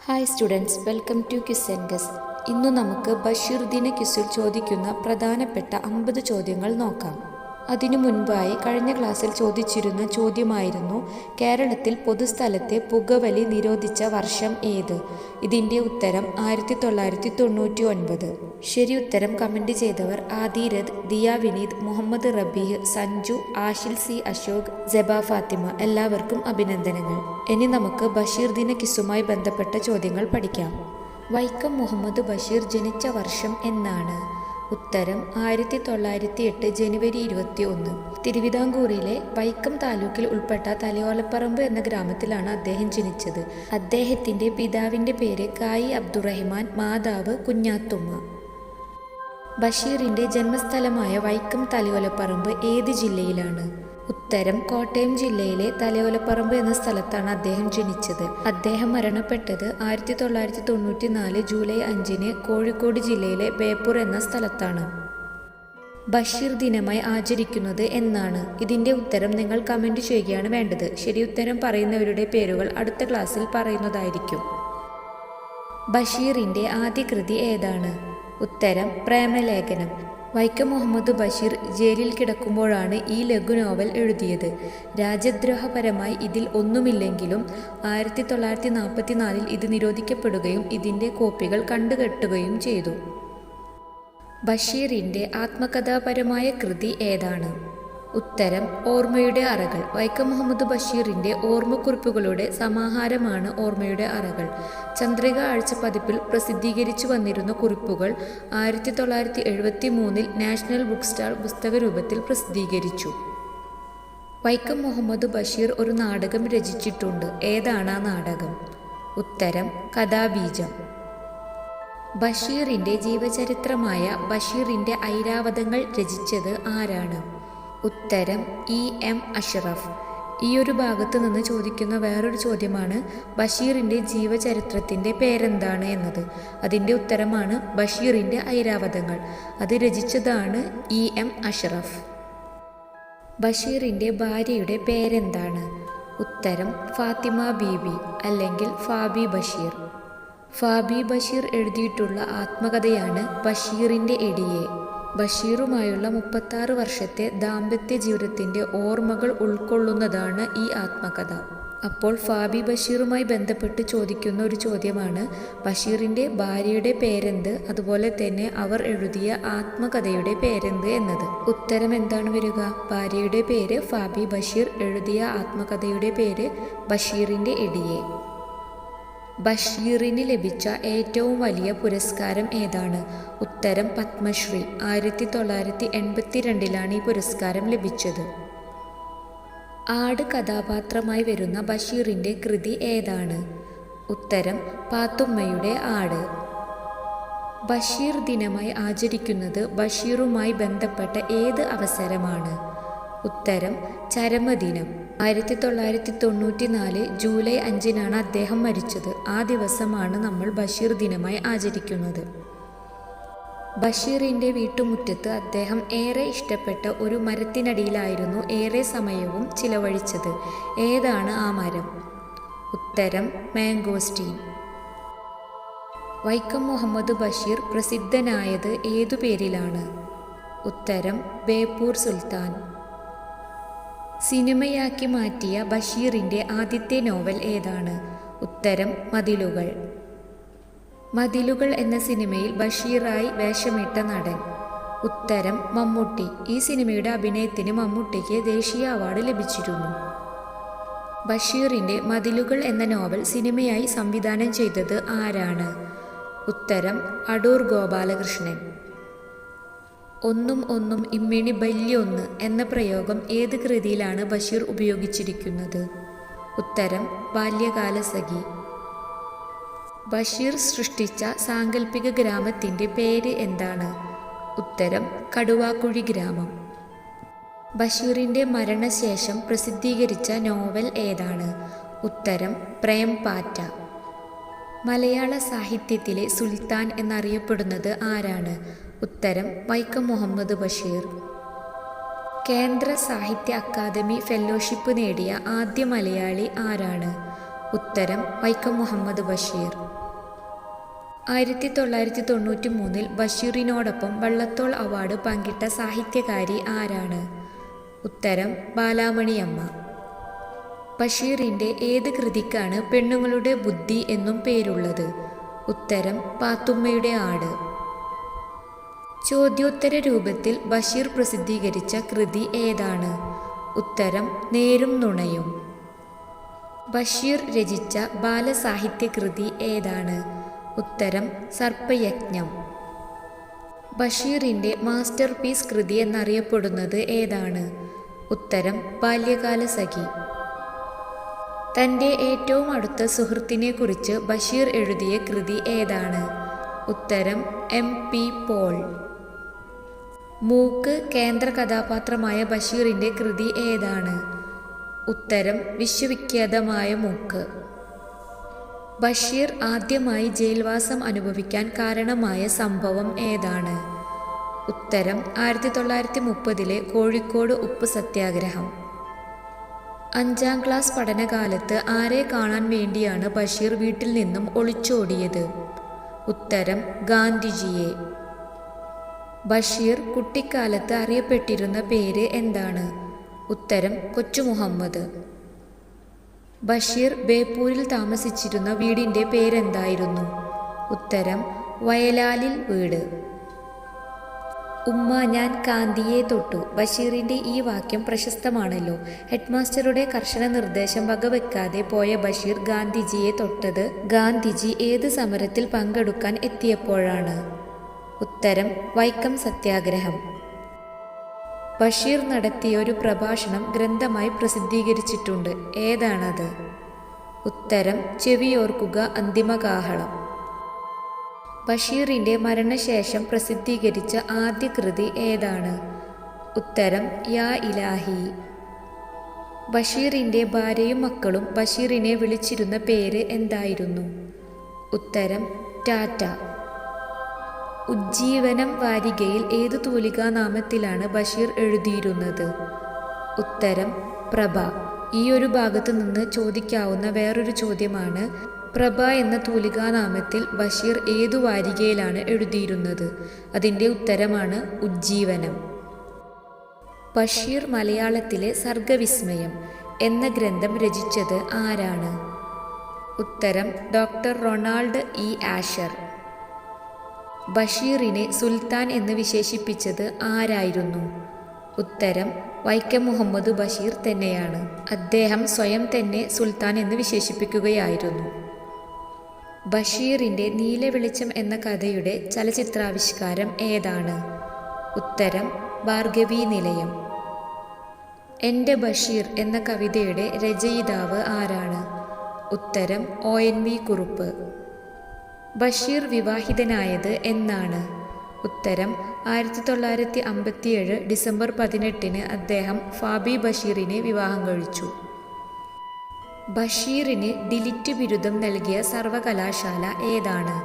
Hi students, welcome to quiz and guess. ഇന്നു നമുക്ക് ബഷീർ ദിന ക്വിസിൽ ചോദിക്കുന്ന പ്രധാനപ്പെട്ട 50 ചോദ്യങ്ങൾ നോക്കാം. അതിനു മുൻപായി കഴിഞ്ഞ ക്ലാസ്സിൽ ചോദിച്ചിരുന്ന ചോദ്യമായിരുന്നു, കേരളത്തിൽ പൊതുസ്ഥലത്തെ പുകവലി നിരോധിച്ച വർഷം ഏത്? ഇതിൻ്റെ ഉത്തരം 1999. ശരി ഉത്തരം കമൻറ്റ് ചെയ്തവർ ആദിരഥ്, ദിയ വിനീത്, മുഹമ്മദ് റബീഹ്, സഞ്ജു, ആഷിൽ സി അശോക്, ജബ ഫാത്തിമ. എല്ലാവർക്കും അഭിനന്ദനങ്ങൾ. ഇനി നമുക്ക് ബഷീർ ദിന ക്വിസുമായി ബന്ധപ്പെട്ട ചോദ്യങ്ങൾ പഠിക്കാം. വൈക്കം മുഹമ്മദ് ബഷീർ ജനിച്ച വർഷം എന്നാണ്? ഉത്തരം 1908 ജനുവരി 21. തിരുവിതാംകൂറിലെ വൈക്കം താലൂക്കിൽ ഉൾപ്പെട്ട തലയോലപ്പറമ്പ് എന്ന ഗ്രാമത്തിലാണ് അദ്ദേഹം ജനിച്ചത്. അദ്ദേഹത്തിൻ്റെ പിതാവിൻ്റെ പേര് കായി അബ്ദുറഹ്മാൻ, മാതാവ് കുഞ്ഞാത്തുമ്മ. ബഷീറിൻ്റെ ജന്മസ്ഥലമായ വൈക്കം തലയോലപ്പറമ്പ് ഏത് ജില്ലയിലാണ്? ഉത്തരം കോട്ടയം ജില്ലയിലെ തലയോലപ്പറമ്പ് എന്ന സ്ഥലത്താണ് അദ്ദേഹം ജനിച്ചത്. അദ്ദേഹം മരണപ്പെട്ടത് 1994 ജൂലൈ 5 കോഴിക്കോട് ജില്ലയിലെ ബേപ്പൂർ എന്ന സ്ഥലത്താണ്. ബഷീർ ദിനമായി ആചരിക്കുന്നത് എന്നാണ്? ഇതിൻ്റെ ഉത്തരം നിങ്ങൾ കമൻറ്റ് ചെയ്യുകയാണ് വേണ്ടത്. ശരി ഉത്തരം പറയുന്നവരുടെ പേരുകൾ അടുത്ത ക്ലാസ്സിൽ പറയുന്നതായിരിക്കും. ബഷീറിൻ്റെ ആദ്യ കൃതി ഏതാണ്? ഉത്തരം പ്രേമലേഖനം. വൈക്കം മുഹമ്മദ് ബഷീർ ജയിലിൽ കിടക്കുമ്പോഴാണ് ഈ ലഘു നോവൽ എഴുതിയത്. രാജ്യദ്രോഹപരമായി ഇതിൽ ഒന്നുമില്ലെങ്കിലും 1944 ഇത് നിരോധിക്കപ്പെടുകയും ഇതിൻ്റെ കോപ്പികൾ കണ്ടുകെട്ടുകയും ചെയ്തു. ബഷീറിൻ്റെ ആത്മകഥാപരമായ കൃതി ഏതാണ്? ഉത്തരം ഓർമ്മയുടെ അറകൾ. വൈക്കം മുഹമ്മദ് ബഷീറിൻ്റെ ഓർമ്മക്കുറിപ്പുകളുടെ സമാഹാരമാണ് ഓർമ്മയുടെ അറകൾ. ചന്ദ്രിക ആഴ്ച പതിപ്പിൽ പ്രസിദ്ധീകരിച്ചു വന്നിരുന്ന കുറിപ്പുകൾ 1973 നാഷണൽ ബുക്ക് സ്റ്റാൾ പുസ്തക രൂപത്തിൽ പ്രസിദ്ധീകരിച്ചു. വൈക്കം മുഹമ്മദ് ബഷീർ ഒരു നാടകം രചിച്ചിട്ടുണ്ട്. ഏതാണ് ആ നാടകം? ഉത്തരം കഥാബീജം. ബഷീറിൻ്റെ ജീവചരിത്രമായ ബഷീറിൻ്റെ ഐരാവതങ്ങൾ രചിച്ചത് ആരാണ്? ഉത്തരം EM അഷ്റഫ്. ഈ ഒരു ഭാഗത്ത് നിന്ന് ചോദിക്കുന്ന വേറൊരു ചോദ്യമാണ്, ബഷീറിൻ്റെ ജീവചരിത്രത്തിൻ്റെ പേരെന്താണ് എന്നത്. അതിൻ്റെ ഉത്തരമാണ് ബഷീറിൻ്റെ ഐരാവതങ്ങൾ. അത് രചിച്ചതാണ് EM അഷ്റഫ്. ബഷീറിൻ്റെ ഭാര്യയുടെ പേരെന്താണ്? ഉത്തരം ഫാത്തിമ ബീബി അല്ലെങ്കിൽ ഫാബി ബഷീർ. ഫാബി ബഷീർ എഴുതിയിട്ടുള്ള ആത്മകഥയാണ് ബഷീറിൻ്റെ എടിയെ. ബഷീറുമായുള്ള 36 വർഷത്തെ ദാമ്പത്യ ജീവിതത്തിൻ്റെ ഓർമ്മകൾ ഉൾക്കൊള്ളുന്നതാണ് ഈ ആത്മകഥ. അപ്പോൾ ഫാബി ബഷീറുമായി ബന്ധപ്പെട്ട് ചോദിക്കുന്ന ഒരു ചോദ്യമാണ്, ബഷീറിൻ്റെ ഭാര്യയുടെ പേരെന്ത്, അതുപോലെ തന്നെ അവർ എഴുതിയ ആത്മകഥയുടെ പേരെന്ത് എന്നത്. ഉത്തരം എന്താണ് വരിക? ഭാര്യയുടെ പേര് ഫാബി ബഷീർ, എഴുതിയ ആത്മകഥയുടെ പേര് ബഷീറിൻ്റെ എടിയെ. ബഷീറിന് ലഭിച്ച ഏറ്റവും വലിയ പുരസ്കാരം ഏതാണ്? ഉത്തരം പത്മശ്രീ. 1982 ഈ പുരസ്കാരം ലഭിച്ചത്. ആട് കഥാപാത്രമായി വരുന്ന ബഷീറിൻ്റെ കൃതി ഏതാണ്? ഉത്തരം പാത്തുമ്മയുടെ ആട്. ബഷീർ ദിനമായി ആചരിക്കുന്നത് ബഷീറുമായി ബന്ധപ്പെട്ട ഏത് അവസരമാണ്? ഉത്തരം ചരമദിനം. 1994 ജൂലൈ 5 അദ്ദേഹം മരിച്ചത്. ആ ദിവസമാണ് നമ്മൾ ബഷീർ ദിനമായി ആചരിക്കുന്നത്. ബഷീറിൻ്റെ വീട്ടുമുറ്റത്ത് അദ്ദേഹം ഏറെ ഇഷ്ടപ്പെട്ട ഒരു മരത്തിനടിയിലായിരുന്നു ഏറെ സമയവും ചിലവഴിച്ചത്. ഏതാണ് ആ മരം? ഉത്തരം മാംഗോസ്റ്റീൻ. വൈക്കം മുഹമ്മദ് ബഷീർ പ്രസിദ്ധനായത് ഏതു പേരിലാണ്? ഉത്തരം ബേപ്പൂർ സുൽത്താൻ. സിനിമയാക്കി മാറ്റിയ ബഷീറിൻ്റെ ആദ്യത്തെ നോവൽ ഏതാണ്? ഉത്തരം മതിലുകൾ. മതിലുകൾ എന്ന സിനിമയിൽ ബഷീറായി വേഷമിട്ട നടൻ? ഉത്തരം മമ്മൂട്ടി. ഈ സിനിമയുടെ അഭിനയത്തിന് മമ്മൂട്ടിക്ക് ദേശീയ അവാർഡ് ലഭിച്ചിരുന്നു. ബഷീറിൻ്റെ മതിലുകൾ എന്ന നോവൽ സിനിമയായി സംവിധാനം ചെയ്തത് ആരാണ്? ഉത്തരം അടൂർ ഗോപാലകൃഷ്ണൻ. ഒന്നും ഒന്നും ഇമ്മിണി ബല്യൊന്ന് എന്ന പ്രയോഗം ഏത് കൃതിയിലാണ് ബഷീർ ഉപയോഗിച്ചിരിക്കുന്നത്? ഉത്തരം ബാല്യകാലസഖി. ബഷീർ സൃഷ്ടിച്ച സാങ്കല്പിക ഗ്രാമത്തിൻ്റെ പേര് എന്താണ്? ഉത്തരം കടുവാക്കുഴി ഗ്രാമം. ബഷീറിൻ്റെ മരണശേഷം പ്രസിദ്ധീകരിച്ച നോവൽ ഏതാണ്? ഉത്തരം പ്രേം പാറ്റ. മലയാള സാഹിത്യത്തിലെ സുൽത്താൻ എന്നറിയപ്പെടുന്നത് ആരാണ്? ഉത്തരം വൈക്കം മുഹമ്മദ് ബഷീർ. കേന്ദ്ര സാഹിത്യ അക്കാദമി ഫെലോഷിപ്പ് നേടിയ ആദ്യ മലയാളി ആരാണ്? ഉത്തരം വൈക്കം മുഹമ്മദ് ബഷീർ. 1993 ബഷീറിനോടൊപ്പം വള്ളത്തോൾ അവാർഡ് പങ്കിട്ട സാഹിത്യകാരി ആരാണ്? ഉത്തരം ബാലാമണിയമ്മ. ബഷീറിൻ്റെ ഏത് കൃതിക്കാണ് പെണ്ണുങ്ങളുടെ ബുദ്ധി എന്നും പേരുള്ളത്? ഉത്തരം പാത്തുമ്മയുടെ ആട്. ചോദ്യോത്തര രൂപത്തിൽ ബഷീർ പ്രസിദ്ധീകരിച്ച കൃതി ഏതാണ്? ഉത്തരം നേരും നുണയും. ബഷീർ രചിച്ച ബാലസാഹിത്യ കൃതി ഏതാണ്? ഉത്തരം സർപ്പയജ്ഞം. ബഷീറിൻ്റെ മാസ്റ്റർ പീസ് കൃതി എന്നറിയപ്പെടുന്നത് ഏതാണ്? ഉത്തരം ബാല്യകാലസഖി. തൻ്റെ ഏറ്റവും അടുത്ത സുഹൃത്തിനെക്കുറിച്ച് ബഷീർ എഴുതിയ കൃതി ഏതാണ്? ഉത്തരം MP പോൾ. മൂക്ക് കേന്ദ്ര കഥാപാത്രമായ ബഷീറിൻ്റെ കൃതി ഏതാണ്? ഉത്തരം വിശ്വവിഖ്യാതമായ മൂക്ക്. ബഷീർ ആദ്യമായി ജയിൽവാസം അനുഭവിക്കാൻ കാരണമായ സംഭവം ഏതാണ്? ഉത്തരം 1930 കോഴിക്കോട് ഉപ്പ് സത്യാഗ്രഹം. 5ാം ക്ലാസ് പഠനകാലത്ത് ആരെ കാണാൻ വേണ്ടിയാണ് ബഷീർ വീട്ടിൽ നിന്നും ഒളിച്ചോടിയത്? ഉത്തരം ഗാന്ധിജിയെ. ബഷീർ കുട്ടിക്കാലത്ത് അറിയപ്പെട്ടിരുന്ന പേര് എന്താണ്? ഉത്തരം കൊച്ചു മുഹമ്മദ്. ബഷീർ ബേപ്പൂരിൽ താമസിച്ചിരുന്ന വീടിൻ്റെ പേരെന്തായിരുന്നു? ഉത്തരം വയലാലിൽ വീട്. ഉമ്മ ഞാൻ കാന്തിയെ തൊട്ടു. ബഷീറിൻ്റെ ഈ വാക്യം പ്രശസ്തമാണല്ലോ. ഹെഡ്മാസ്റ്ററുടെ കർശന നിർദ്ദേശം വകവെക്കാതെ പോയ ബഷീർ ഗാന്ധിജിയെ തൊട്ടത് ഗാന്ധിജി ഏത് സമരത്തിൽ പങ്കെടുക്കാൻ എത്തിയപ്പോഴാണ്? ഉത്തരം വൈക്കം സത്യാഗ്രഹം. ബഷീർ നടത്തിയ ഒരു പ്രഭാഷണം ഗ്രന്ഥമായി പ്രസിദ്ധീകരിച്ചിട്ടുണ്ട്. ഏതാണത്? ഉത്തരം ചെവിയോർക്കുക അന്തിമകാഹളം. ബഷീറിൻ്റെ മരണശേഷം പ്രസിദ്ധീകരിച്ച ആദ്യ കൃതി ഏതാണ്? ഉത്തരം യാ ഇലാഹി. ബഷീറിൻ്റെ ഭാര്യയും മക്കളും ബഷീറിനെ വിളിച്ചിരുന്ന പേര് എന്തായിരുന്നു? ഉത്തരം ടാറ്റ. ഉജ്ജീവനം വാരികയിൽ ഏതു തൂലികാനാമത്തിലാണ് ബഷീർ എഴുതിയിരുന്നത്? ഉത്തരം പ്രഭ. ഈ ഒരു ഭാഗത്തു നിന്ന് ചോദിക്കാവുന്ന വേറൊരു ചോദ്യമാണ്, പ്രഭ എന്ന തൂലികാനാമത്തിൽ ബഷീർ ഏതു വാരികയിലാണ് എഴുതിയിരുന്നത്? അതിൻ്റെ ഉത്തരമാണ് ഉജ്ജീവനം. ബഷീർ മലയാളത്തിലെ സർഗവിസ്മയം എന്ന ഗ്രന്ഥം രചിച്ചത് ആരാണ്? ഉത്തരം ഡോക്ടർ റൊണാൾഡ് ഇ ആഷർ. ബഷീറിനെ സുൽത്താൻ എന്ന് വിശേഷിപ്പിച്ചത് ആരായിരുന്നു? ഉത്തരം വൈക്കം മുഹമ്മദ് ബഷീർ തന്നെയാണ്. അദ്ദേഹം സ്വയം തന്നെ സുൽത്താൻ എന്ന് വിശേഷിപ്പിക്കുകയായിരുന്നു. ബഷീറിൻ്റെ നീലവെളിച്ചം എന്ന കഥയുടെ ചലച്ചിത്രാവിഷ്കാരം ഏതാണ്? ഉത്തരം ഭാർഗവീ നിലയം. എൻ്റെ ബഷീർ എന്ന കവിതയുടെ രചയിതാവ് ആരാണ്? ഉത്തരം ONV കുറുപ്പ്. ബഷീർ വിവാഹിതനായത് എന്നാണ്? ഉത്തരം 1957 ഡിസംബർ 18 അദ്ദേഹം ഫാബി ബഷീറിനെ വിവാഹം കഴിച്ചു. ബഷീറിന് ഡിലിറ്റ് ബിരുദം നൽകിയ സർവകലാശാല ഏതാണ്?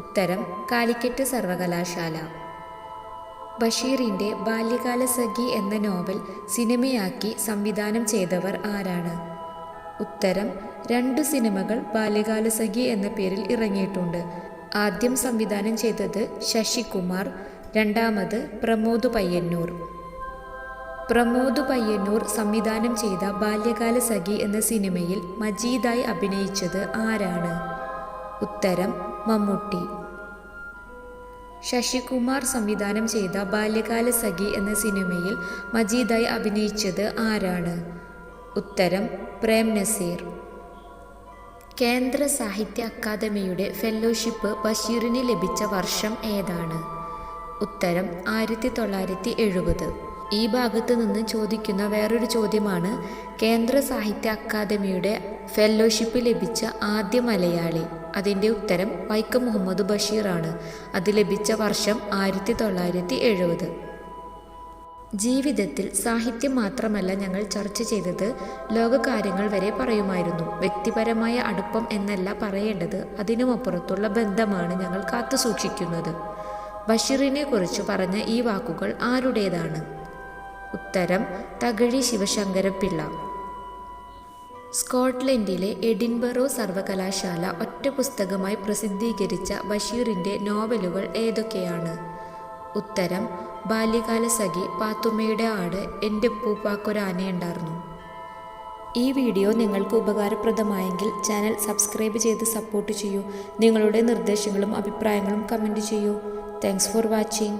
ഉത്തരം കാലിക്കറ്റ് സർവകലാശാല. ബഷീറിൻ്റെ ബാല്യകാലസഖി എന്ന നോവൽ സിനിമയാക്കി സംവിധാനം ചെയ്തവർ ആരാണ്? ഉത്തരം 2 സിനിമകൾ ബാല്യകാലസഖി എന്ന പേരിൽ ഇറങ്ങിയിട്ടുണ്ട്. ആദ്യം സംവിധാനം ചെയ്തത് ശശികുമാർ, രണ്ടാമത് പ്രമോദ് പയ്യന്നൂർ. പ്രമോദ് പയ്യന്നൂർ സംവിധാനം ചെയ്ത ബാല്യകാലസഖി എന്ന സിനിമയിൽ മജീദായി അഭിനയിച്ചത് ആരാണ്? ഉത്തരം മമ്മൂട്ടി. ശശികുമാർ സംവിധാനം ചെയ്ത ബാല്യകാലസഖി എന്ന സിനിമയിൽ മജീദായി അഭിനയിച്ചത് ആരാണ്? ഉത്തരം പ്രേം നസീർ. കേന്ദ്ര സാഹിത്യ അക്കാദമിയുടെ ഫെല്ലോഷിപ്പ് ബഷീറിന് ലഭിച്ച വർഷം ഏതാണ്? ഉത്തരം 1970. ഈ ഭാഗത്ത് നിന്ന് ചോദിക്കുന്ന വേറൊരു ചോദ്യമാണ്, കേന്ദ്ര സാഹിത്യ അക്കാദമിയുടെ ഫെല്ലോഷിപ്പ് ലഭിച്ച ആദ്യ മലയാളി. അതിൻ്റെ ഉത്തരം വൈക്കം മുഹമ്മദ് ബഷീറാണ്. അത് ലഭിച്ച വർഷം 1970. ജീവിതത്തിൽ സാഹിത്യം മാത്രമല്ല ഞങ്ങൾ ചർച്ച ചെയ്തത്, ലോകകാര്യങ്ങൾ വരെ പറയുമായിരുന്നു. വ്യക്തിപരമായ അടുപ്പം എന്നല്ല പറയേണ്ടത്, അതിനുമപ്പുറത്തുള്ള ബന്ധമാണ് ഞങ്ങൾ കാത്തുസൂക്ഷിക്കുന്നത്. ബഷീറിനെ കുറിച്ച് പറഞ്ഞ ഈ വാക്കുകൾ ആരുടേതാണ്? ഉത്തരം തകഴി ശിവശങ്കരപ്പിള്ള. സ്കോട്ട്ലൻഡിലെ എഡിൻബറോ സർവകലാശാല ഒറ്റ പുസ്തകമായി പ്രസിദ്ധീകരിച്ച ബഷീറിൻ്റെ നോവലുകൾ ഏതൊക്കെയാണ്? ഉത്തരം: ബാല്യകാലസഖി, പാത്തുമ്മയുടെ ആട്, എൻ്റെ ഉപ്പൂപ്പാക്കൊരാനയുണ്ടാർന്നു. ഈ വീഡിയോ നിങ്ങൾക്ക് ഉപകാരപ്രദമായെങ്കിൽ ചാനൽ സബ്സ്ക്രൈബ് ചെയ്ത് സപ്പോർട്ട് ചെയ്യൂ. നിങ്ങളുടെ നിർദ്ദേശങ്ങളും അഭിപ്രായങ്ങളും കമൻറ്റ് ചെയ്യൂ. Thanks for watching.